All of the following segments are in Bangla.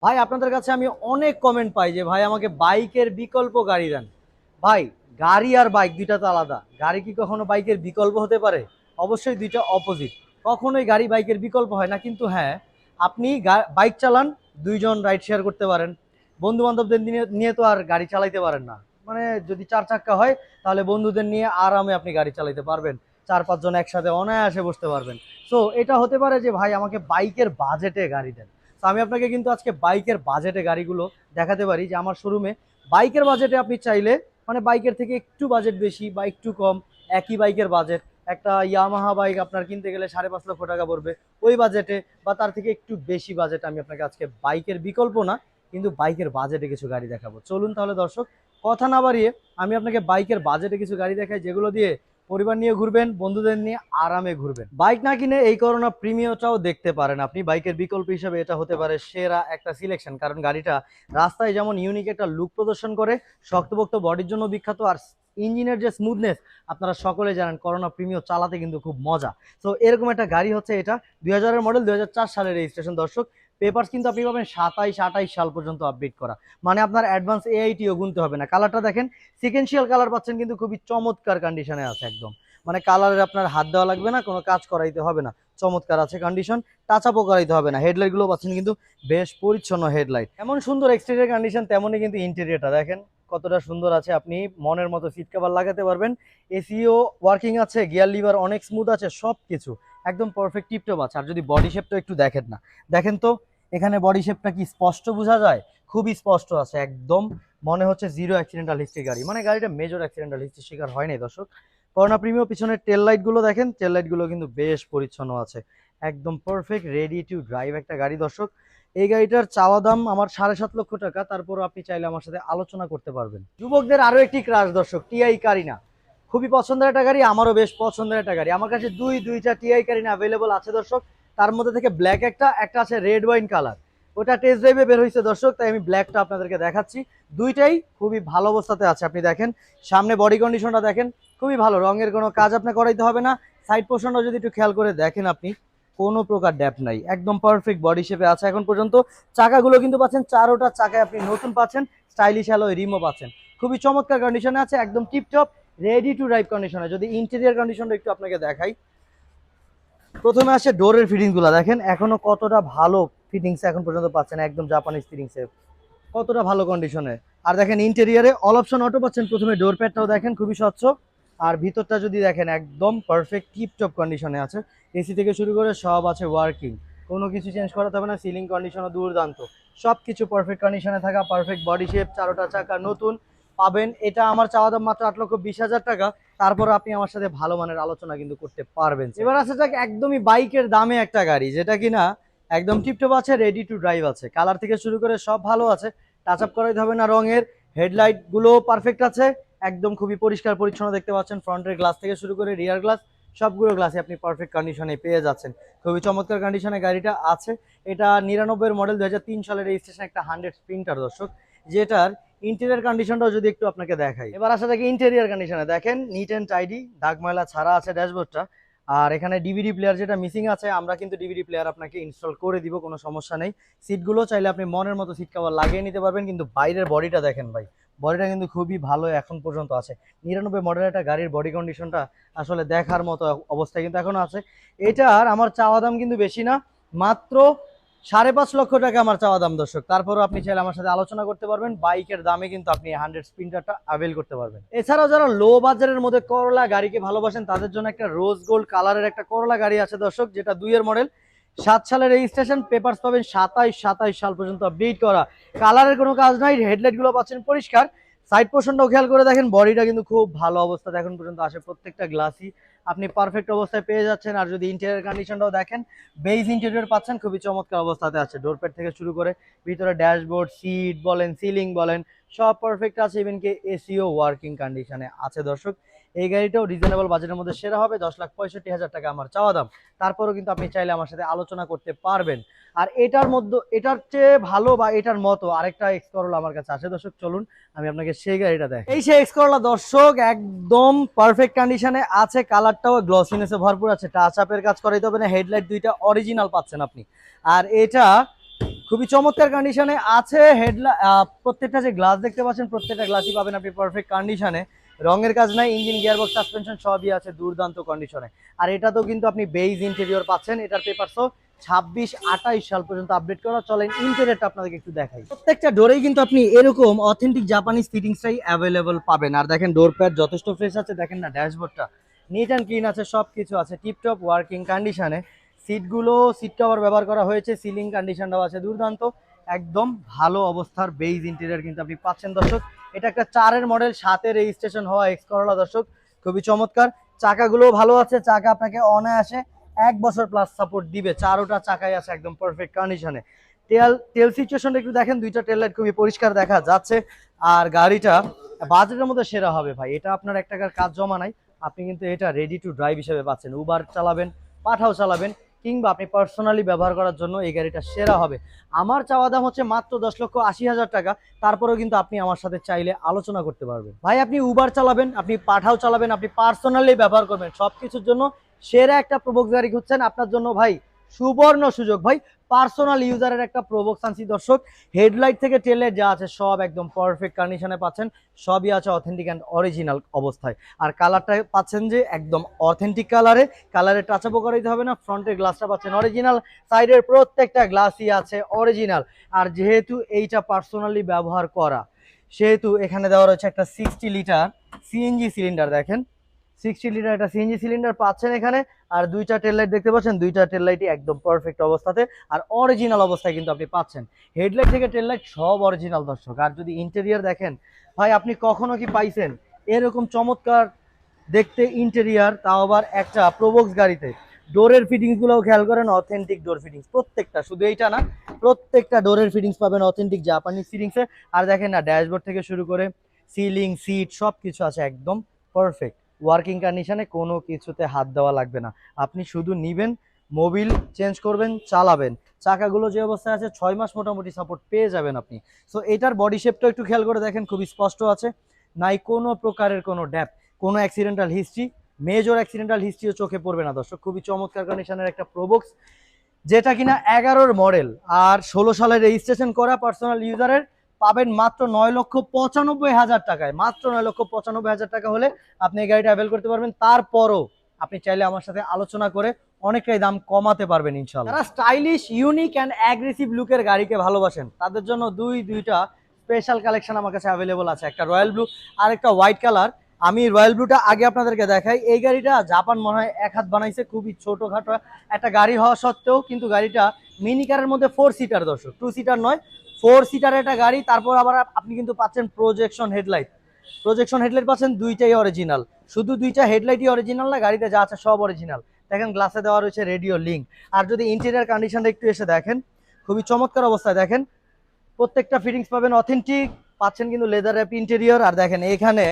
ভাই আপনাদের কাছে আমি অনেক কমেন্ট পাই যে ভাই আমাকে বাইকের বিকল্প গাড়ি দেন। ভাই গাড়ি আর বাইক দুইটা তো আলাদা। গাড়ি কি কখনো বাইকের বিকল্প হতে পারে? অবশ্যই দুইটা অপোজিট। কখনোই গাড়ি বাইকের বিকল্প হয় না, কিন্তু হ্যাঁ, আপনি বাইক চালান, দুইজন রাইড শেয়ার করতে পারেন। বন্ধু বান্ধবদের নিয়ে নিয়ে তো আর গাড়ি চালাইতে পারেন না। মানে যদি চার চাক্কা হয় তাহলে বন্ধুদের নিয়ে আরামে আপনি গাড়ি চালাইতে পারবেন, চার পাঁচজন একসাথে অনায়াসে বসতে পারবেন। সো এটা হতে পারে যে ভাই আমাকে বাইকের বাজেটে গাড়ি দেন। তো আমি আপনাকে কিন্তু আজকে বাইকের বাজেটে গাড়িগুলো দেখাতে পারি যে আমার শোরুমে বাইকের বাজেটে আপনি চাইলে, মানে বাইকের থেকে একটু বাজেট বেশি বা একটু কম, একই বাইকের বাজেট, একটা ইয়ামাহা বাইক আপনার কিনতে গেলে 5.5 লক্ষ টাকা পড়বে, ওই বাজেটে বা তার থেকে একটু বেশি বাজেট আমি আপনাকে আজকে বাইকের বিকল্প না কিন্তু বাইকের বাজেটে কিছু গাড়ি দেখাবো। চলুন তাহলে দর্শক, কথা না বাড়িয়ে আমি আপনাকে বাইকের বাজেটে কিছু গাড়ি দেখাই, যেগুলো দিয়ে পরিবার নিয়ে ঘুরবেন, বন্ধুদের নিয়ে আরামে ঘুরবেন। বাইক না কিনে এই করোনা প্রিমিয়ামটাও দেখতে পারেন আপনি। বাইকের বিকল্প হিসেবে এটা হতে পারে সেরা একটা সিলেকশন, কারণ গাড়িটা রাস্তায় যেমন ইউনিক একটা লুক প্রদর্শন করে, শক্তপোক্ত বডির জন্য বিখ্যাত, আর ইঞ্জিনের যে স্মুথনেস আপনারা সকলে জানেন করোনা প্রিমিয়াম চালাতে কিন্তু খুব মজা। তো এরকম একটা গাড়ি হচ্ছে এটা, 2000-এর মডেল, 2004 সালের রেজিস্ট্রেশন দর্শক। পেপারস কিন্তু আপনি পাবেন 27-28 সাল পর্যন্ত আপডেট করা, মানে আপনার অ্যাডভান্স এআইটিও গুনতে হবে না। কালারটা দেখেন, সিকেন্সিয়াল কালার পাচ্ছেন, কিন্তু খুবই চমৎকার কন্ডিশনে আছে একদম। মানে কালারে আপনার হাত দেওয়া লাগবে না, কোনো কাজ করাইতে হবে না, চমৎকার আছে কন্ডিশন। টাচ আপও করাইতে হবে না। হেডলাইট গুলো পাচ্ছেন কিন্তু বেশ পরিচ্ছন্ন হেডলাইট। এমন সুন্দর এক্সটেরিয়র কন্ডিশন, তেমনই কিন্তু ইন্টেরিয়রটা দেখেন কতটা সুন্দর আছে। আপনি মনের মতো সিট কভার লাগাতে পারবেন, এসিও ওয়ার্কিং আছে, গিয়ার লিভার অনেক স্মুথ আছে, সব কিছু একদম পারফেক্ট টিপটপ আছে। আর যদি বডি শেপটা একটু দেখেন না, দেখেন তো এখানে বডি শেপটা কি স্পষ্ট বোঝা যায়? খুবই স্পষ্ট আছে একদম। মনে হচ্ছে জিরো অ্যাক্সিডেন্টাল হিস্ট্রি গাড়ি, মানে গাড়িটা মেজর অ্যাক্সিডেন্টাল হিস্ট্রি শিকার হয় নাই দর্শক। করোনা প্রিমিয়াম পিছনের টেল লাইট গুলো দেখেন, টেল লাইট গুলো কিন্তু বেশ পরিচ্ছন্ন আছে, একদম পারফেক্ট রেডি টু ড্রাইভ একটা গাড়ি দর্শক। এই গাড়িটার চাওয়া দাম আমার 7.5 লক্ষ টাকা, তারপরও আপনি চাইলে আমার সাথে আলোচনা করতে পারবেন। যুবকদের আরো একটি ক্রাশ দর্শক, টিআই কারিনা। খুবই পছন্দের একটা গাড়ি, আমারও বেশ পছন্দের একটা গাড়ি। আমার কাছে দুইটা টিআই কারিনা অ্যাভেলেবল আছে দর্শক। তার মধ্যে থেকে ব্ল্যাক একটা আছে রেড ওয়াইন কালার। ওটা টেস্ট ড্রাইভে বের হয়েছে দর্শক, তাই আমি ব্ল্যাকটা আপনাদেরকে দেখাচ্ছি। দুইটাই খুবই ভালো অবস্থাতে আছে। আপনি দেখেন সামনে বডি কন্ডিশনটা দেখেন, খুবই ভালো, রঙের কোনো কাজ আপনার করাইতে হবে না। সাইড পোর্শনটা যদি একটু খেয়াল করে দেখেন আপনি, কোনো প্রকার ড্যাপ নাই, একদম পারফেক্ট বডি শেপে আছে এখন পর্যন্ত। চাকাগুলো কিন্তু পাচ্ছেন চারোটা চাকায় আপনি নতুন পাচ্ছেন, স্টাইলিশ অ্যালয় রিমও পাচ্ছেন, খুবই চমৎকার কন্ডিশনে আছে, একদম টিপটপ রেডি টু ড্রাইভ কন্ডিশনে। যদি ইন্টেরিয়র কন্ডিশনটা একটু আপনাকে দেখাই, প্রথমে আসে ডোরের ফিটিংস গুলা দেখেন, এখনো কতটা ভালো ফিটিংস এখন পর্যন্ত পাচ্ছেন, একদম জাপানিজ ফিটিংস, কতটা ভালো কন্ডিশনে। আর দেখেন ইন্টেরিয়ারে অল অপশন অটো পাচ্ছেন, প্রথমে ডোর প্যাডটাও দেখেন খুবই স্বচ্ছ। আর ভিতরটা যদি দেখেন একদম পারফেক্ট টিপটপ কন্ডিশনে আছে, এসি থেকে শুরু করে সব আছে ওয়ার্কিং, কোনো কিছু চেঞ্জ করাতে হবে না। সিলিং কন্ডিশনও দুর্দান্ত, সব কিছু পারফেক্ট কন্ডিশনে থাকা, পারফেক্ট বডি শেপ, চারোটা চাকা নতুন পাবেন। এটা আমার চাওয়া দাম মাত্র 8,20,000 টাকা। তারপর আপনি আমার সাথে ভালো মানের আলোচনা কিন্তু করতে পারবেন। এবার আসা যাক একদমই বাইকের দামে একটা গাড়ি, যেটা কিনা একদম টিপটপ আছে, রেডি টু ড্রাইভ আছে, কালার থেকে শুরু করে সব ভালো আছে, টাচ আপ করাইতে হবে না রঙের। হেডলাইট গুলো পারফেক্ট আছে, একদম খুবই পরিষ্কার পরিচ্ছন্ন দেখতে পাচ্ছেন। ফ্রন্টের গ্লাস থেকে শুরু করে রিয়ার গ্লাস, সবগুলো গ্লাসে আপনি পারফেক্ট কন্ডিশনে পেয়ে যাচ্ছেন, খুবই চমৎকার কন্ডিশনে গাড়িটা আছে। এটা 99-এর মডেল, 2003 সালের রেজিস্ট্রেশন, একটা 100 স্প্রিন্টার দর্শক। যেটার ইন্টেরিয়র কন্ডিশনটাও যদি একটু আপনাকে দেখাই। এবার আসা থেকে ইন্টেরিয়র কন্ডিশনে দেখেন, নিট অ্যান্ড টাইডি, দাগ ময়লা ছাড়া আছে ড্যাশবোর্ডটা। আর এখানে ডিভিডি প্লেয়ার যেটা মিসিং আছে, আমরা কিন্তু ডিভিডি প্লেয়ার আপনাকে ইনস্টল করে দিব, কোনো সমস্যা নেই। সিটগুলো চাইলে আপনি মনের মতো সিট কভার লাগিয়ে নিতে পারবেন। কিন্তু বাইরের বডিটা দেখেন ভাই, বডিটা কিন্তু খুবই ভালো এখন পর্যন্ত আছে। 99 মডেলের একটা গাড়ির বডি কন্ডিশনটা আসলে দেখার মতো অবস্থায় কিন্তু এখনো আছে। এটার আমার চাওয়া দাম কিন্তু বেশি না, মাত্র 5.5 লক্ষ টাকা আমার চাওয়া দাম দর্শক। তারপরও আপনি চাইলে আমার সাথে আলোচনা করতে পারবেন, বাইকের দামে কিন্তু আপনি 100 স্প্রিন্টারটা অ্যাভেল করতে পারবেন। এছাড়াও যারা লো বাজারের মধ্যে করলা গাড়িকে ভালোবাসেন, তাদের জন্য একটা রোজ গোল্ড কালারের একটা করলা গাড়ি আছে দর্শক, যেটা 2-এর মডেল, 7 সালের রেজিস্ট্রেশন, পেপারস পাবেন 27 সাল পর্যন্ত আপডেট করা, কালারের কোনো কাজ নাই, হেডলাইট গুলো পাচ্ছেন পরিষ্কার। সাইড পোর্শনটাও খেয়াল করে দেখেন, বডিটা কিন্তু খুব ভালো অবস্থাতে এখন পর্যন্ত আসে, প্রত্যেকটা গ্লাসই আপনি পারফেক্ট অবস্থায় পেয়ে যাচ্ছেন। আর যদি ইন্টেরিয়র কন্ডিশনটাও দেখেন, বেজ ইন্টেরিয়র পাচ্ছেন, খুবই চমৎকার অবস্থাতে আছে। ডোরপ্যাড থেকে শুরু করে ভিতরে ড্যাশবোর্ড, সিট বলেন, সিলিং বলেন, সব পারফেক্ট আছে। ইভেন কি এসিও ওয়ার্কিং কন্ডিশনে আছে দর্শক। এই গাড়িটাও রিজনেবল বাজেটের মধ্যে সেরা হবে, 10,65,000 টাকা আমার চাওয়া দাম। তারপরও কিন্তু আপনি চাইলে আমার সাথে আলোচনা করতে পারবেন। আর এটার মধ্যে, এটার চেয়ে ভালো বা এটার মতো আরেকটা এক্স করোলা আমার কাছে আছে দর্শক, চলুন আমি আপনাকে সেই গাড়িটা দেখ। এই সেই এক্স করোলা দর্শক, একদম পারফেক্ট কন্ডিশনে আছে, কালারটাও গ্লসিনেসে ভরপুর আছে, টাচ আপের কাজ করাইতে হবে না, হেডলাইট দুইটা অরিজিনাল পাচ্ছেন আপনি। আর এটা খুবই চমৎকার কন্ডিশনে আছে। প্রত্যেকটা যে গ্লাস দেখতে পাচ্ছেন প্রত্যেকটা গ্লাসই পাবেন আপনি পারফেক্ট কন্ডিশনে, রঙের কাজ নাই, ইঞ্জিন গিয়ারবক্স সাসপেনশন সবই আছে দুর্দান্ত কন্ডিশনে। আর এটা তো কিন্তু আপনি বেজ ইন্টেরিয়র পাচ্ছেন, এটার পেপারসও 26-28 সাল পর্যন্ত আপডেট করা। চলেন ইন্টেরিয়রটা আপনাদেরকে একটু দেখাই। প্রত্যেকটা ডোরেই কিন্তু আপনি এরকম অথেন্টিক জাপানিজ ফিটিংসটাই অ্যাভেলেবল পাবেন। আর দেখেন ডোর প্যাড যথেষ্ট ফ্রেশ আছে, দেখেন না ড্যাশবোর্ডটা নিট অ্যান্ড ক্লিন আছে, সব কিছু আছে টিপটপ ওয়ার্কিং কন্ডিশনে। সিটগুলো সিট কভার ব্যবহার করা হয়েছে, সিলিং কন্ডিশনটাও আছে দুর্দান্ত, একদম ভালো অবস্থার বেজ ইন্টেরিয়র কিন্তু আপনি পাচ্ছেন দর্শক। এটা একটা 4-এর মডেল, 7-এর রেজিস্ট্রেশন হওয়া এক্স করোলা দর্শক, খুবই চমৎকার। চাকাগুলো ভালো আছে, চাকা আপনাকে অনায়াসে 1 বছর প্লাস সাপোর্ট দিবে, চারোটা চাকাই আছে একদম পারফেক্ট কন্ডিশনে। তেল সিচুয়েশনটা একটু দেখেন, দুইটা টেল লাইট খুবই পরিষ্কার দেখা যাচ্ছে। আর গাড়িটা বাজেটের মধ্যে সেরা হবে ভাই, এটা আপনার 1 টাকার কাজ জমা নাই, আপনি কিন্তু এটা রেডি টু ড্রাইভ হিসেবে পাচ্ছেন। উবার চালাবেন, পাঠাও চালাবেন, কিংবা আপনি পার্সোনালি ব্যবহার করার জন্য এই গাড়িটা সেরা হবে। আমার চাওয়া দাম হচ্ছে মাত্র 10,80,000 টাকা, তারপরেও কিন্তু আপনি আমার সাথে চাইলে আলোচনা করতে পারবেন। ভাই আপনি উবার চালাবেন, আপনি পাঠাও চালাবেন, আপনি পার্সোনালি ব্যবহার করবেন, সবকিছুর জন্য সেরা একটা প্রোবক্স গাড়ি খুঁজছেন, আপনার জন্য ভাই সুবর্ণ সুযোগ। ভাই পার্সোনাল ইউজারের একটা প্রোবক্স আনছি দর্শক, হেডলাইট থেকে টেলে যা আছে সব একদম পারফেক্ট কন্ডিশনে পাচ্ছেন, সবই আছে অথেন্টিক অ্যান্ড অরিজিনাল অবস্থায়। আর কালারটা পাচ্ছেন যে একদম অথেন্টিক কালারে টাচ আপও করাইতে হবে না। ফ্রন্টের গ্লাসটা পাচ্ছেন অরিজিনাল, সাইডের প্রত্যেকটা গ্লাসই আছে অরিজিনাল। আর যেহেতু এইটা পার্সোনালি ব্যবহার করা, সেহেতু এখানে দেওয়া রয়েছে একটা 60 লিটার সিএনজি সিলিন্ডার। দেখেন 60 লিটার একটা সিএনজি সিলিন্ডার পাচ্ছেন এখানে। আর দুইটা টেল লাইট দেখতে পাচ্ছেন, দুইটা টেল লাইটই একদম পারফেক্ট অবস্থাতে আর অরিজিনাল অবস্থায় কিন্তু আপনি পাচ্ছেন। হেডলাইট থেকে টেল লাইট সব অরিজিনাল দর্শক। আর যদি ইন্টেরিয়র দেখেন ভাই, আপনি কখনো কি পাইছেন এরকম চমৎকার দেখতে ইন্টেরিয়র, তাও আবার একটা প্রোবক্স গাড়িতে? ডোরের ফিটিংস গুলোও খেয়াল করেন, অথেন্টিক ডোর ফিটিংস প্রত্যেকটা, শুধু এইটা না, প্রত্যেকটা ডোরের ফিটিংস পাবেন অথেন্টিক জাপানিজ ফিটিংসে। আর দেখেন না ড্যাশবোর্ড থেকে শুরু করে সিলিং সিট সব কিছু আছে একদম পারফেক্ট ওয়ার্কিং কন্ডিশনে, কোনো কিছুতে হাত দেওয়া লাগবে না। আপনি শুধু নিবেন, মোবিল চেঞ্জ করবেন, চালাবেন। চাকাগুলো যে অবস্থায় আছে 6 মাস মোটামুটি সাপোর্ট পেয়ে যাবেন আপনি। সো এটার বডি শেপটা একটু খেয়াল করে দেখেন, খুবই স্পষ্ট আছে, নাই কোনো প্রকারের কোনো ড্যাপ, কোনো অ্যাক্সিডেন্টাল হিস্ট্রি, মেজর অ্যাক্সিডেন্টাল হিস্ট্রিও চোখে পড়বে না দর্শক। খুবই চমৎকার কন্ডিশনের একটা প্রোবক্স, যেটা কিনা 11-র মডেল আর 16 সালের রেজিস্ট্রেশন করা, পার্সোনাল ইউজারের, পাবেন মাত্র 9,95,000 টাকায়। মাত্র 9,95,000 টাকা হলে আপনি এই গাড়িটা অ্যাভেল করতে পারবেন। তারপরও আপনি চাইলে আমার সাথে আলোচনা করে অনেকটাই দাম কমাতে পারবেন ইনশাআল্লাহ। যারা স্টাইলিশ, ইউনিক অ্যান্ড অ্যাগ্রেসিভ লুকের গাড়িকে ভালোবাসেন, তাদের জন্য দুইটা স্পেশাল কালেকশন আমার কাছে অ্যাভেলেবল আছে, একটা রয়্যাল ব্লু আর একটা হোয়াইট কালার। আমি রয়্যাল ব্লুটা আগে আপনাদেরকে দেখাই। এই গাড়িটা জাপান মনে হয় 1 হাত বানাইছে, খুবই ছোটখাটো একটা গাড়ি হওয়া সত্ত্বেও কিন্তু গাড়িটা মিনি কারের মধ্যে 4 সিটার দর্শক, 2 সিটার নয়, 4 সিটার একটা গাড়ি। তারপর আবার আপনি কিন্তু পাচ্ছেন প্রজেকশন হেডলাইট পাচ্ছেন, দুইটাই অরিজিনাল। শুধু দুইটা হেডলাইটই অরিজিনাল না, গাড়িতে যা আছে সব অরিজিনাল। দেখেন গ্লাসে দেওয়া রয়েছে রেডিও লিঙ্ক। আর যদি ইন্টেরিয়র কন্ডিশনটা একটু এসে দেখেন, খুবই চমৎকার অবস্থায়, দেখেন প্রত্যেকটা ফিটিংস পাবেন অথেন্টিক, পাচ্ছেন কিন্তু লেদার র্যাপ ইন্টেরিয়র। আর দেখেন এখানে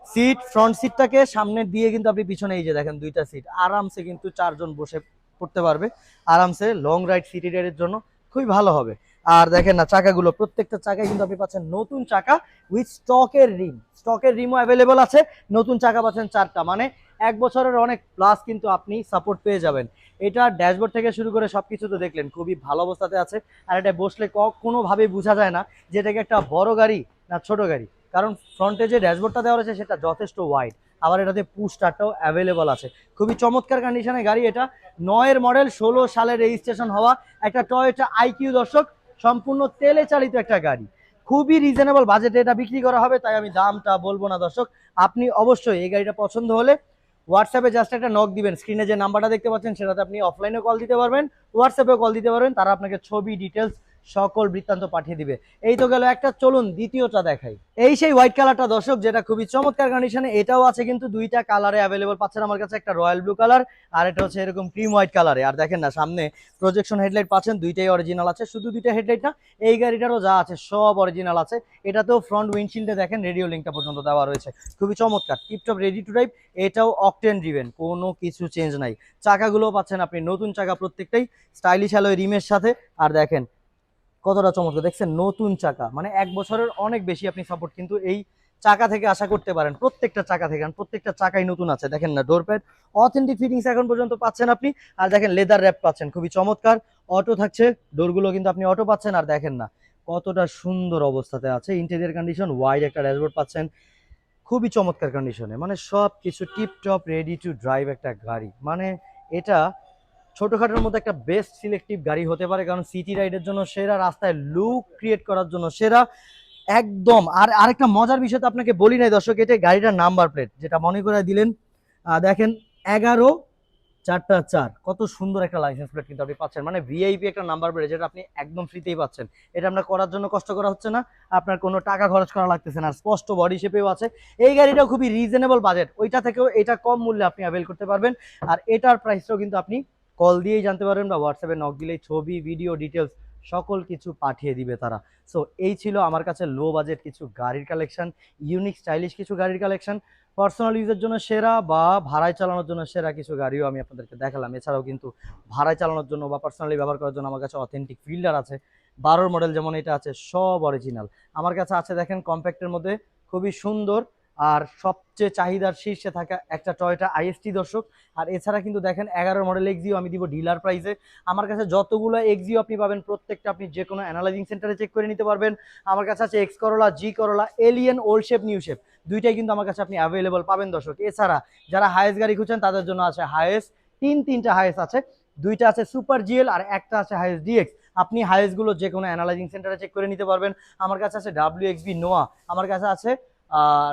সিট, ফ্রন্ট সিটটাকে সামনে দিয়ে কিন্তু আপনি পিছনে এই যে দেখেন দুইটা সিট, আরামসে কিন্তু 4 জন বসে পড়তে পারবে আরামসে। লং রাইড সিটি রাইডের জন্য খুবই ভালো হবে। আর দেখেন না চাকাগুলো, প্রত্যেকটা চাকায় কিন্তু আপনি পাচ্ছেন নতুন চাকা উইথ স্টকের রিমও অ্যাভেলেবল আছে। নতুন চাকা পাচ্ছেন 4টা, মানে 1 বছরের অনেক প্লাস কিন্তু আপনি সাপোর্ট পেয়ে যাবেন। এটা ড্যাশবোর্ড থেকে শুরু করে সবকিছু তো দেখলেন, খুবই ভালো অবস্থাতে আছে। আর এটা বসলে কোনোভাবেই বোঝা যায় না যে এটা একটা বড় গাড়ি না ছোট গাড়ি, কারণ ফ্রন্টে যে ড্যাশবোর্ডটা দেওয়া রয়েছে সেটা যথেষ্ট ওয়াইড। আবার এটাতে পুশ স্টার্টটাও অ্যাভেলেবল আছে। খুবই চমৎকার কন্ডিশনের গাড়ি এটা, 9-এর মডেল, 16 সালের রেজিস্ট্রেশন হওয়া একটা টয়োটা আইকিউ দর্শক, সম্পূর্ণ তেলে চালিত একটা গাড়ি। খুবই রিজনেবল বাজেটে এটা বিক্রি করা হবে, তাই আমি দামটা বলবো না দর্শক। আপনি অবশ্যই এই গাড়িটা পছন্দ হলে হোয়াটসঅ্যাপে জাস্ট একটা নক দিবেন, স্ক্রিনে যে নাম্বারটা দেখতে পাচ্ছেন সেটাতে আপনি অফলাইনে কল দিতে পারবেন, হোয়াটসঅ্যাপেও কল দিতে পারবেন, তারা আপনাকে ছবি, ডিটেলস সকল বৃত্তান্ত পাঠিয়ে দিবে। এই তো গেল একটা, চলুন দ্বিতীয়টা দেখাই। এই সেই হোয়াইট কালারটা দর্শক, যেটা খুবই চমৎকার কন্ডিশনে। এটাও আছে কিন্তু দুইটা কালারে অ্যাভেলেবল পাচ্ছেন আমার কাছে, একটা রয়্যাল ব্লু কালার আর এটা হচ্ছে এরকম ক্রিম হোয়াইট কালারে। আর দেখেন না সামনে প্রজেকশন হেডলাইট পাচ্ছেন, দুইটাই অরিজিনাল আছে। শুধু দুইটা হেডলাইট না, এই গাড়িটারও যা আছে সব অরিজিনাল আছে। এটাতেও ফ্রন্ট উইন্ডশিল্ডে দেখেন রেডিও লিঙ্কটা পর্যন্ত দেওয়া রয়েছে, খুবই চমৎকার, টিপটপ রেডি টু ড্রাইভ। এটাও অকটেন ড্রিভেন, কোনো কিছু চেঞ্জ নাই। চাকাগুলো পাচ্ছেন আপনি নতুন চাকা, প্রত্যেকটাই স্টাইলিশ অ্যালয় রিমের সাথে। আর দেখেন কতটা চমৎকার, দেখছেন নতুন চাকা, মানে 1 বছরের অনেক বেশি আপনি সাপোর্ট কিন্তু এই চাকা থেকে আশা করতে পারেন, প্রত্যেকটা চাকা থেকে, কারণ প্রত্যেকটা চাকাই নতুন আছে। দেখেন না, ডোর প্যাড অথেন্টিক ফিটিংস এখন পর্যন্ত পাচ্ছেন আপনি। আর দেখেন লেদার র্যাপ পাচ্ছেন, খুবই চমৎকার। অটো থাকছে, ডোরগুলো কিন্তু আপনি অটো পাচ্ছেন। আর দেখেন না কতটা সুন্দর অবস্থাতে আছে, ইন্টেরিয়র কন্ডিশন, ওয়াইড একটা ড্যাশবোর্ড পাচ্ছেন, খুবই চমৎকার কন্ডিশনে, মানে সব কিছু tip top ready to drive একটা গাড়ি। মানে এটা ছোটখাটোর মধ্যে একটা বেস্ট সিলেক্টিভ গাড়ি হতে পারে, কারণ সিটি রাইডের জন্য সেরা, রাস্তায় লুক ক্রিয়েট করার জন্য সেরা একদম। আর আরেকটা মজার বিষয় তো আপনাকে বলি নাই দর্শক, এটা গাড়িটার নাম্বার প্লেট যেটা মনে করে দিলেন, দেখেন 11-4-4, কত সুন্দর একটা লাইসেন্স প্লেট কিন্তু আপনি পাচ্ছেন, মানে ভিআইপি একটা নাম্বার প্লেট, যেটা আপনি একদম ফ্রিতেই পাচ্ছেন। এটা আপনার করার জন্য কষ্ট করা হচ্ছে না, আপনার কোনো টাকা খরচ করা লাগতেছে না, স্পষ্ট বডি শেপেও আছে। এই গাড়িটা খুবই রিজনেবল বাজেট, ওইটা থেকেও এটা কম মূল্যে আপনি অ্যাভেল করতে পারবেন। আর এটার প্রাইসটাও কিন্তু আপনি কল দিয়েই জানতে পারবেন, বা হোয়াটসঅ্যাপে নক দিলেই ছবি ভিডিও ডিটেলস সকল কিছু পাঠিয়ে দিবে তারা। সো এই ছিল আমার কাছে লো বাজেট কিছু গাড়ির কালেকশন, ইউনিক স্টাইলিশ কিছু গাড়ির কালেকশন, পার্সোনাল ইউজের জন্য সেরা বা ভাড়ায় চালানোর জন্য সেরা কিছু গাড়িও আমি আপনাদেরকে দেখালাম। এছাড়াও কিন্তু ভাড়ায় চালানোর জন্য বা পার্সোনালি ব্যবহার করার জন্য আমার কাছে অথেন্টিক ফিল্ডার আছে, 12 মডেল যেমন এটা আছে, সব অরিজিনাল আমার কাছে আছে। দেখেন কম্প্যাক্টের মধ্যে খুবই সুন্দর আর সবচেয়ে চাহিদার শীর্ষে থাকা একটা টয়োটা আইএসটি দর্শক। আর এছাড়া কিন্তু দেখেন 11 মডেল এক্সিও আমি দিব ডিলার প্রাইসে। আমার কাছে যতগুলো এক্সিও আপনি পাবেন প্রত্যেকটা আপনি যে কোনো অ্যানালাইজিং সেন্টারে চেক করে নিতে পারবেন। আমার কাছে আছে X Corolla, G Corolla, Allion, old shape, new shape, দুইটাই কিন্তু আমার কাছে আপনি অ্যাভেলেবল পাবেন দর্শক। এছাড়া যারা হায়েস্ট গাড়ি খুঁজছেন তাদের জন্য আছে হায়েস্ট, তিনটা হায়েস্ট আছে, দুইটা আছে সুপার জিএল আর একটা আছে হায়েস্ট ডিএক্স। আপনি হায়েস্ট গুলো যে কোনো অ্যানালাইজিং সেন্টারে চেক করে নিতে পারবেন। আমার কাছে আছে ডাব্লিউ নোয়া, আমার কাছে আছে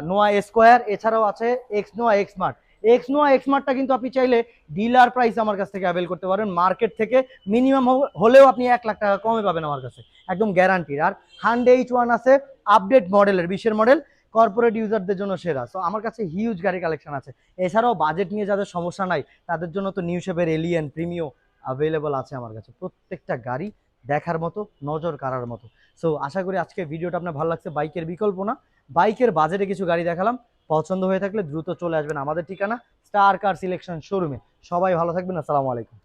নোয়া স্কোয়ার, এছাড়াও আছে X Noah X smart. X Noah X স্মার্টটা কিন্তু আপনি চাইলে ডিলার প্রাইস আমার কাছ থেকে অ্যাভেল করতে পারেন, মার্কেট থেকে মিনিমাম হলেও আপনি 1 লাখ টাকা কমে পাবেন আমার কাছে, একদম গ্যারান্টির। আর Hyundai H1 আছে আপডেট মডেলের, 20-এর মডেল, কর্পোরেট ইউজারদের জন্য সেরা। সো আমার কাছে হিউজ গাড়ি কালেকশন আছে। এছাড়াও বাজেট নিয়ে যাদের সমস্যা নাই তাদের জন্য তো নিউ শেপের এলিয়েন, প্রিমিও অ্যাভেলেবল আছে আমার কাছে। প্রত্যেকটা গাড়ি দেখার মতো, নজর কাড়ার মতো। সো আশা করি আজকে ভিডিওটা আপনার ভালো লাগছে। বাইকের বিকল্প না, বাইকের বাজেটে কিছু গাড়ি দেখালাম, পছন্দ হয়ে থাকলে দ্রুত চলে আসবেন আমাদের ঠিকানা স্টার কার সিলেকশন শোরুমে। সবাই ভালো থাকবেন, আসসালামু আলাইকুম।